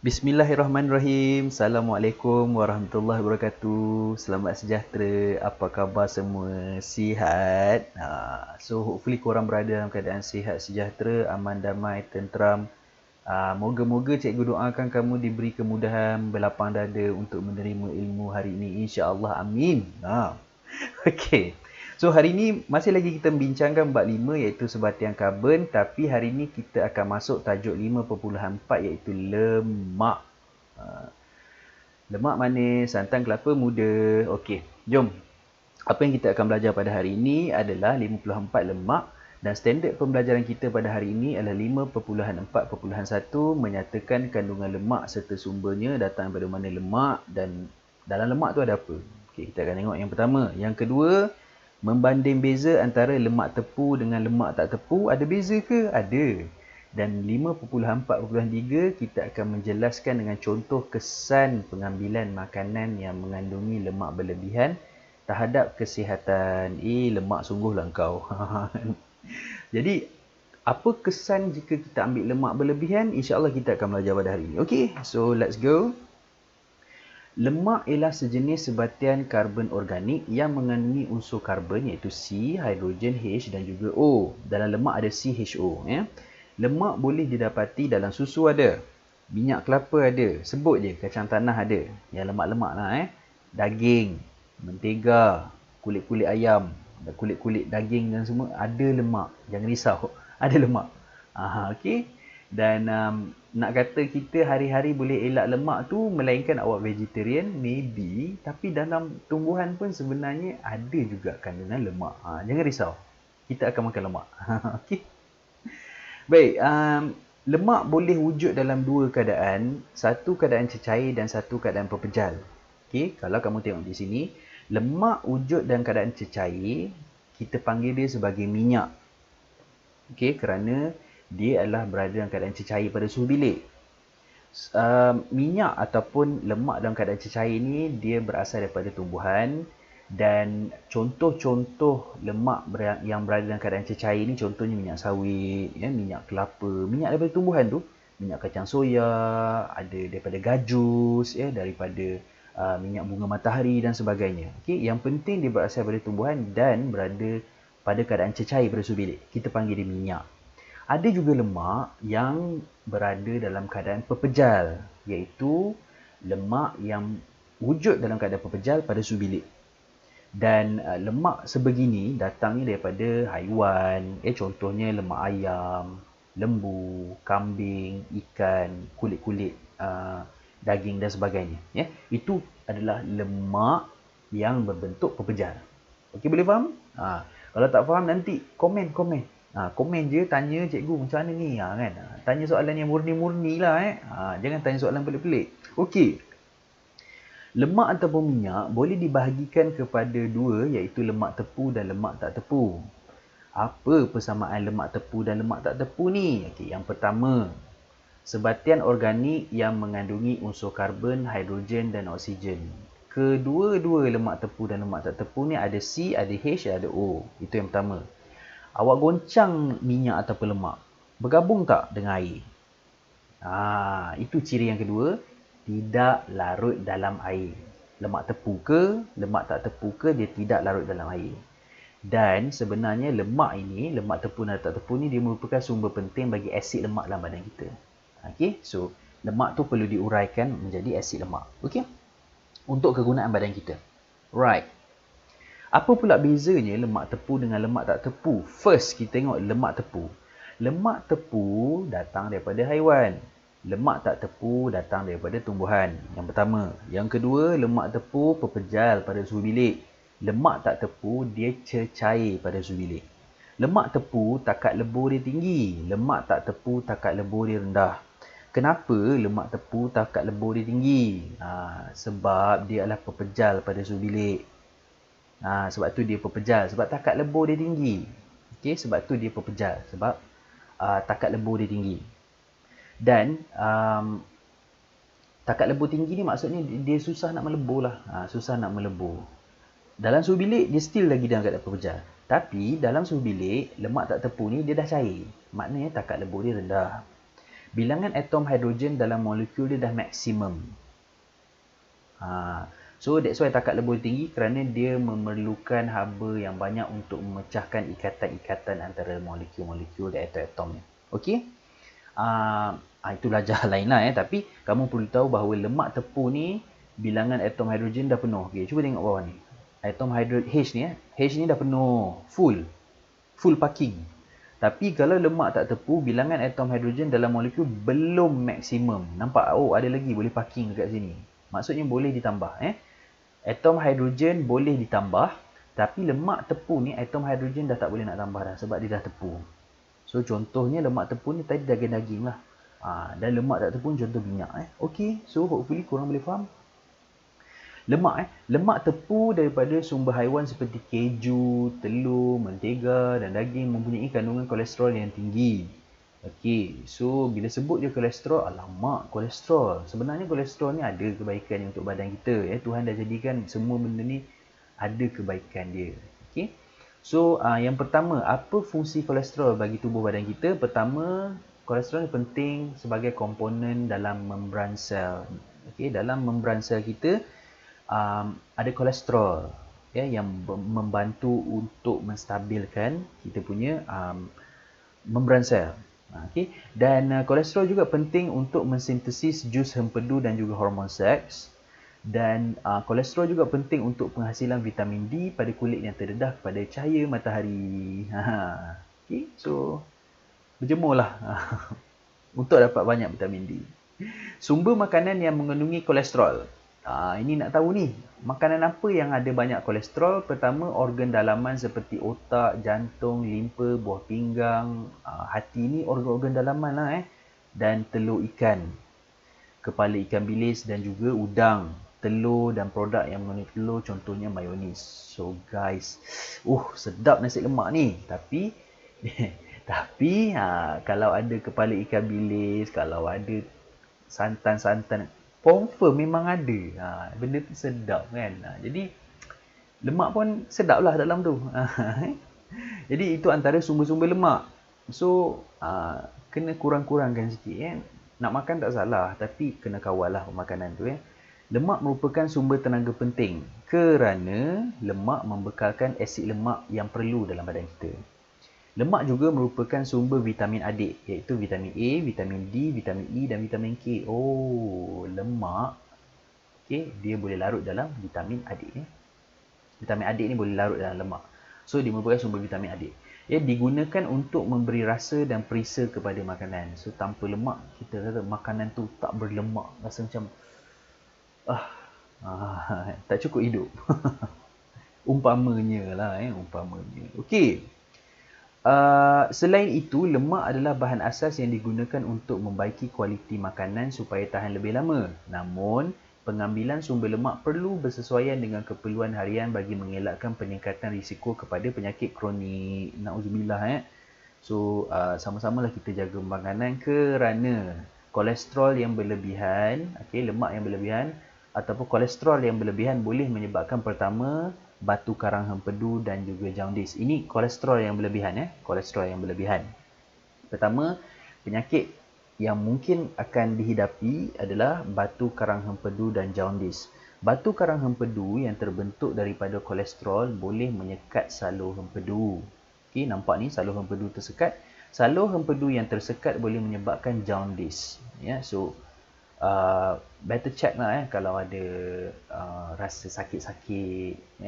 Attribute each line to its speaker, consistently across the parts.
Speaker 1: Bismillahirrahmanirrahim. Assalamualaikum warahmatullahi wabarakatuh. Selamat sejahtera. Apa khabar semua? Sihat? So hopefully korang berada dalam keadaan sihat, sejahtera, aman, damai, tenteram. Moga-moga cikgu doakan kamu diberi kemudahan, berlapang dada untuk menerima ilmu hari ini. InsyaAllah. Amin. Okey. So hari ini masih lagi kita membincangkan bab 5 iaitu sebatian karbon, tapi hari ini kita akan masuk tajuk 5.4 iaitu lemak. Lemak manis, santan kelapa muda. Okey, jom. Apa yang kita akan belajar pada hari ini adalah 5.4 lemak dan standard pembelajaran kita pada hari ini adalah 5.4.1 menyatakan kandungan lemak serta sumbernya, datang daripada mana lemak dan dalam lemak tu ada apa. Okey, kita akan tengok yang pertama. Yang kedua, membanding beza antara lemak tepu dengan lemak tak tepu, ada beza ke? Ada. Dan 5.4.3 kita akan menjelaskan dengan contoh kesan pengambilan makanan yang mengandungi lemak berlebihan terhadap kesihatan. Lemak sungguhlah kau. Jadi, apa kesan jika kita ambil lemak berlebihan? InsyaAllah kita akan belajar pada hari ini. Okey, so let's go. Lemak ialah sejenis sebatian karbon organik yang mengandungi unsur karbon iaitu C, hidrogen H dan juga O. Dalam lemak ada CHO. Lemak boleh didapati dalam susu ada, minyak kelapa ada, sebut je kacang tanah ada. Yang lemak-lemak lah. Daging, mentega, kulit-kulit ayam, kulit-kulit daging dan semua ada lemak. Jangan risau, ada lemak. Okey. Dan nak kata kita hari-hari boleh elak lemak tu melainkan awak vegetarian, maybe. Tapi dalam tumbuhan pun sebenarnya ada juga kandungan lemak. Jangan risau. Kita akan makan lemak. Okey. Baik, lemak boleh wujud dalam dua keadaan. Satu keadaan cecair dan satu keadaan pepejal. Okey, kalau kamu tengok di sini, lemak wujud dalam keadaan cecair, kita panggil dia sebagai minyak. Okey, kerana dia adalah berada dalam keadaan cecair pada suhu bilik. Minyak ataupun lemak dalam keadaan cecair ni dia berasal daripada tumbuhan dan contoh-contoh lemak yang berada dalam keadaan cecair ni contohnya minyak sawit, minyak kelapa, minyak daripada tumbuhan tu, minyak kacang soya, ada daripada gajus, daripada minyak bunga matahari dan sebagainya. Okey, yang penting dia berasal daripada tumbuhan dan berada pada keadaan cecair pada suhu bilik. Kita panggil dia minyak. Ada juga lemak yang berada dalam keadaan pepejal, iaitu lemak yang wujud dalam keadaan pepejal pada suhu bilik. Dan lemak sebegini datangnya daripada haiwan, contohnya lemak ayam, lembu, kambing, ikan, kulit-kulit daging dan sebagainya. Itu adalah lemak yang berbentuk pepejal. Okey, boleh faham? Kalau tak faham nanti komen. Komen je, tanya cikgu macam mana ni kan. Tanya soalan yang murni-murni lah. Jangan tanya soalan pelik-pelik. Okey. Lemak ataupun minyak boleh dibahagikan kepada dua iaitu lemak tepu dan lemak tak tepu. Apa persamaan lemak tepu dan lemak tak tepu ni? Okey, yang pertama, sebatian organik yang mengandungi unsur karbon, hidrogen dan oksigen. Kedua-dua lemak tepu dan lemak tak tepu ni ada C, ada H, ada O. Itu yang pertama. Awak goncang minyak ataupun lemak, bergabung tak dengan air? Itu ciri yang kedua, tidak larut dalam air. Lemak tepu ke, lemak tak tepu ke, dia tidak larut dalam air. Dan sebenarnya lemak ini, lemak tepu dan tak tepu ni dia merupakan sumber penting bagi asid lemak dalam badan kita. Okey, so lemak tu perlu diuraikan menjadi asid lemak. Okey? Untuk kegunaan badan kita. Right. Apa pula bezanya lemak tepu dengan lemak tak tepu? First, kita tengok lemak tepu. Lemak tepu datang daripada haiwan. Lemak tak tepu datang daripada tumbuhan. Yang pertama. Yang kedua, lemak tepu pepejal pada suhu bilik. Lemak tak tepu, dia cecair pada suhu bilik. Lemak tepu, takat lebur dia tinggi. Lemak tak tepu, takat lebur dia rendah. Kenapa lemak tepu, takat lebur dia tinggi? Sebab dia adalah pepejal pada suhu bilik. Sebab tu dia pepejal. Sebab takat lebur dia tinggi. Okey, sebab tu dia pepejal. Sebab takat lebur dia tinggi. Dan takat lebur tinggi ni maksudnya dia susah nak melebur lah. Susah nak melebur. Dalam suhu bilik, dia still lagi dalam keadaan pepejal. Tapi dalam suhu bilik, lemak tak tepu ni dia dah cair. Maknanya takat lebur dia rendah. bilangan atom hidrogen dalam molekul dia dah maksimum. So that's why takat lebur tinggi kerana dia memerlukan haba yang banyak untuk memecahkan ikatan-ikatan antara molekul-molekul dan atom-atomnya. Okey? Itu belajar lain lah tapi kamu perlu tahu bahawa lemak tepu ni bilangan atom hidrogen dah penuh. Okey, cuba tengok bawah ni. Atom H ni H ni dah penuh, full parking. Tapi kalau lemak tak tepu, bilangan atom hidrogen dalam molekul belum maksimum. Nampak? Oh, ada lagi boleh parking dekat sini. Maksudnya boleh ditambah. Atom hidrogen boleh ditambah, tapi lemak tepu ni atom hidrogen dah tak boleh nak tambah dah sebab dia dah tepu. So contohnya lemak tepu ni tadi daging-daging lah. Dan lemak tak tepu contoh minyak. Okey, so hopefully korang boleh faham. Lemak tepu daripada sumber haiwan seperti keju, telur, mentega dan daging mempunyai kandungan kolesterol yang tinggi. Okey, so bila sebut je kolesterol, alamak kolesterol. Sebenarnya kolesterol ni ada kebaikan untuk badan kita. Tuhan dah jadikan semua benda ni ada kebaikan dia. Okey. So yang pertama, apa fungsi kolesterol bagi tubuh badan kita? Pertama, kolesterol ni penting sebagai komponen dalam membran sel. Okey, dalam membran sel kita ada kolesterol yang membantu untuk menstabilkan kita punya membran sel. Okay. Dan kolesterol juga penting untuk mensintesis jus hempedu dan juga hormon seks. Dan kolesterol juga penting untuk penghasilan vitamin D pada kulit yang terdedah kepada cahaya matahari. Okay. So, berjemurlah untuk dapat banyak vitamin D. Sumber makanan yang mengandungi kolesterol. Ini nak tahu ni, makanan apa yang ada banyak kolesterol? Pertama, organ dalaman seperti otak, jantung, limpa, buah pinggang, hati ni organ-organ dalaman lah dan telur ikan, kepala ikan bilis dan juga udang, telur dan produk yang mengandungi telur contohnya mayonis. So guys, sedap nasi lemak ni. Tapi kalau ada kepala ikan bilis, kalau ada santan-santan, confirm memang ada. Benda tu sedap kan. Jadi lemak pun sedap lah dalam tu. Jadi itu antara sumber-sumber lemak. So kena kurang-kurangkan sikit. Nak makan tak salah, tapi kena kawal lah makanan tu. Lemak merupakan sumber tenaga penting kerana lemak membekalkan asid lemak yang perlu dalam badan kita. Lemak juga merupakan sumber vitamin adik, iaitu vitamin A, vitamin D, vitamin E dan vitamin K. Lemak, dia boleh larut dalam vitamin adik ni. Vitamin adik ni boleh larut dalam lemak. So, dia merupakan sumber vitamin adik. Digunakan untuk memberi rasa dan perisa kepada makanan. So, tanpa lemak, kita kata makanan tu tak berlemak. Rasa macam, tak cukup hidup. Umpamanya lah, umpamanya. Okey. Selain itu, lemak adalah bahan asas yang digunakan untuk membaiki kualiti makanan supaya tahan lebih lama. Namun, pengambilan sumber lemak perlu bersesuaian dengan keperluan harian bagi mengelakkan peningkatan risiko kepada penyakit kronik. Na'udzubillah. So, sama-samalah kita jaga makanan kerana kolesterol yang berlebihan, lemak yang berlebihan ataupun kolesterol yang berlebihan boleh menyebabkan pertama, batu karang hempedu dan juga jaundice. Ini kolesterol yang berlebihan kolesterol yang berlebihan. Pertama, penyakit yang mungkin akan dihidapi adalah batu karang hempedu dan jaundice. Batu karang hempedu yang terbentuk daripada kolesterol boleh menyekat salur hempedu. Nampak ni salur hempedu tersekat. Salur hempedu yang tersekat boleh menyebabkan jaundice. So better check lah kalau ada rasa sakit-sakit,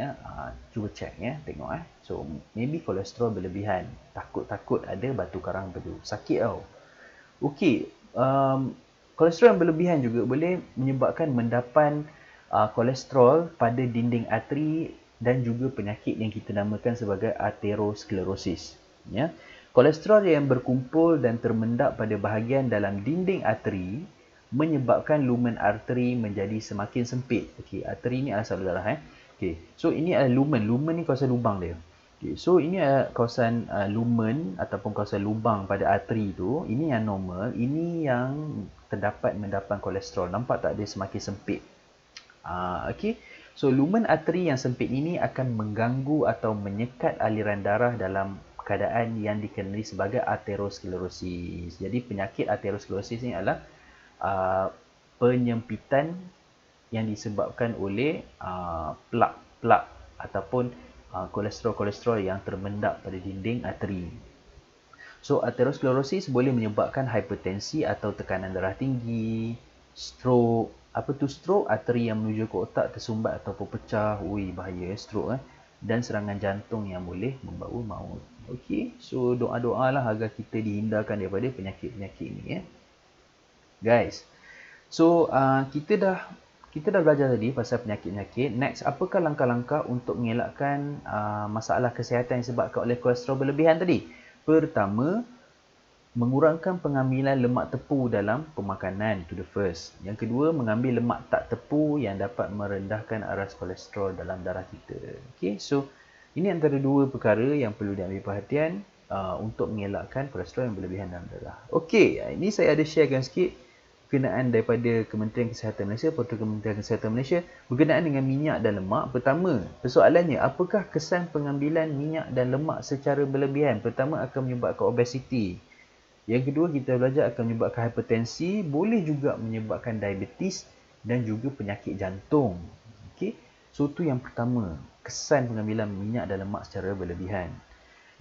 Speaker 1: cuba check tengok So maybe kolesterol berlebihan, takut ada batu karang hempedu, sakit tau. Okey, kolesterol yang berlebihan juga boleh menyebabkan mendapan kolesterol pada dinding arteri dan juga penyakit yang kita namakan sebagai aterosklerosis. Kolesterol yang berkumpul dan termendap pada bahagian dalam dinding arteri menyebabkan lumen arteri menjadi semakin sempit. Arteri ni adalah salur darah. So ini adalah lumen. Lumen ni kawasan lubang dia. So ini adalah kawasan lumen ataupun kawasan lubang pada arteri tu. Ini yang normal. Ini yang terdapat mendapan kolesterol. Nampak tak dia semakin sempit? So lumen arteri yang sempit ini akan mengganggu atau menyekat aliran darah dalam keadaan yang dikenali sebagai aterosklerosis. Jadi penyakit aterosklerosis ni adalah penyempitan yang disebabkan oleh plak-plak ataupun kolesterol-kolesterol yang terbendak pada dinding arteri. So aterosklerosis boleh menyebabkan hipertensi atau tekanan darah tinggi, stroke. Apa tu stroke? Arteri yang menuju ke otak tersumbat ataupun pecah. Ui, bahaya stroke. Dan serangan jantung yang boleh membawa maut. Okey, so doa-doalah agar kita dihindarkan daripada penyakit-penyakit ini. Guys, so kita dah belajar tadi pasal penyakit-penyakit. Next, apakah langkah-langkah untuk mengelakkan masalah kesihatan yang disebabkan oleh kolesterol berlebihan tadi? Pertama, mengurangkan pengambilan lemak tepu dalam pemakanan, to the first. Yang kedua, mengambil lemak tak tepu yang dapat merendahkan aras kolesterol dalam darah kita. Okay, so ini antara dua perkara yang perlu diambil perhatian untuk mengelakkan kolesterol yang berlebihan dalam darah. Okey, ini saya ada sharekan sikit berkenaan daripada Kementerian Kesihatan Malaysia, Peraturan Kementerian Kesihatan Malaysia berkenaan dengan minyak dan lemak. Pertama, persoalannya, apakah kesan pengambilan minyak dan lemak secara berlebihan? Pertama, akan menyebabkan obesiti. Yang kedua, kita belajar akan menyebabkan hipertensi, boleh juga menyebabkan diabetes dan juga penyakit jantung. Okey. So itu yang pertama, kesan pengambilan minyak dan lemak secara berlebihan.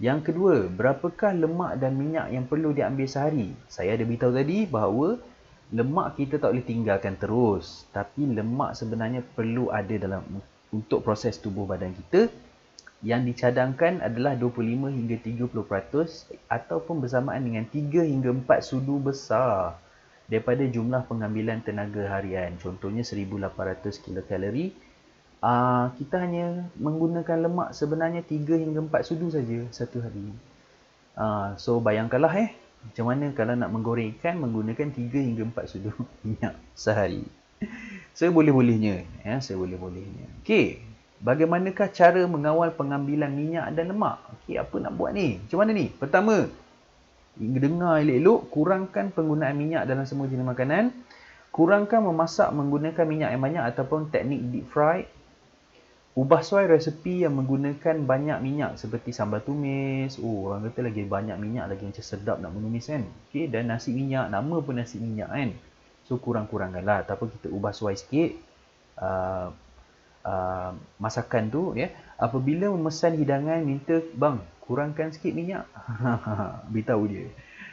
Speaker 1: Yang kedua, berapakah lemak dan minyak yang perlu diambil sehari? Saya ada beritahu tadi bahawa lemak kita tak boleh tinggalkan terus, tapi lemak sebenarnya perlu ada dalam untuk proses tubuh badan kita. Yang dicadangkan adalah 25 hingga 30% ataupun bersamaan dengan 3 hingga 4 sudu besar daripada jumlah pengambilan tenaga harian. Contohnya 1800 kilokalori. Kita hanya menggunakan lemak sebenarnya 3 hingga 4 sudu saja satu hari. So bayangkanlah macam mana kalau nak menggoreng ikan menggunakan 3 hingga 4 sudu minyak sehari. Seboleh-bolehnya. Okey. Bagaimanakah cara mengawal pengambilan minyak dan lemak? Okey, apa nak buat ni? Macam mana ni? Pertama, dengar elok-elok, kurangkan penggunaan minyak dalam semua jenis makanan. Kurangkan memasak menggunakan minyak yang banyak ataupun teknik deep fry. Ubah suai resepi yang menggunakan banyak minyak seperti sambal tumis. Orang kata lagi banyak minyak lagi macam sedap nak menumis kan. Okey, dan nasi minyak, nama pun nasi minyak kan. So kurang-kurangkanlah ataupun kita ubah suai sikit. Masakan tu ya. Apabila memesan hidangan, minta bang kurangkan sikit minyak. Beritahu dia.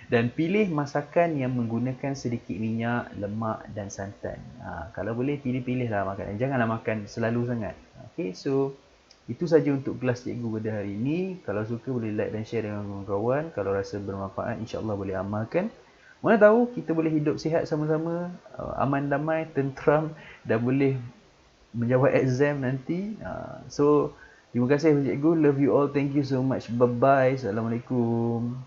Speaker 1: Dan pilih masakan yang menggunakan sedikit minyak, lemak dan santan. Kalau boleh pilih-pilihlah makanan. Janganlah makan selalu sangat. Okey, so itu saja untuk kelas cikgu pada hari ini. Kalau suka boleh like dan share dengan kawan-kawan. Kalau rasa bermanfaat, insya-Allah boleh amalkan. Mana tahu kita boleh hidup sihat sama-sama, aman damai, tenteram dan boleh menjawab exam nanti. So terima kasih cikgu, love you all, thank you so much, bye bye, assalamualaikum.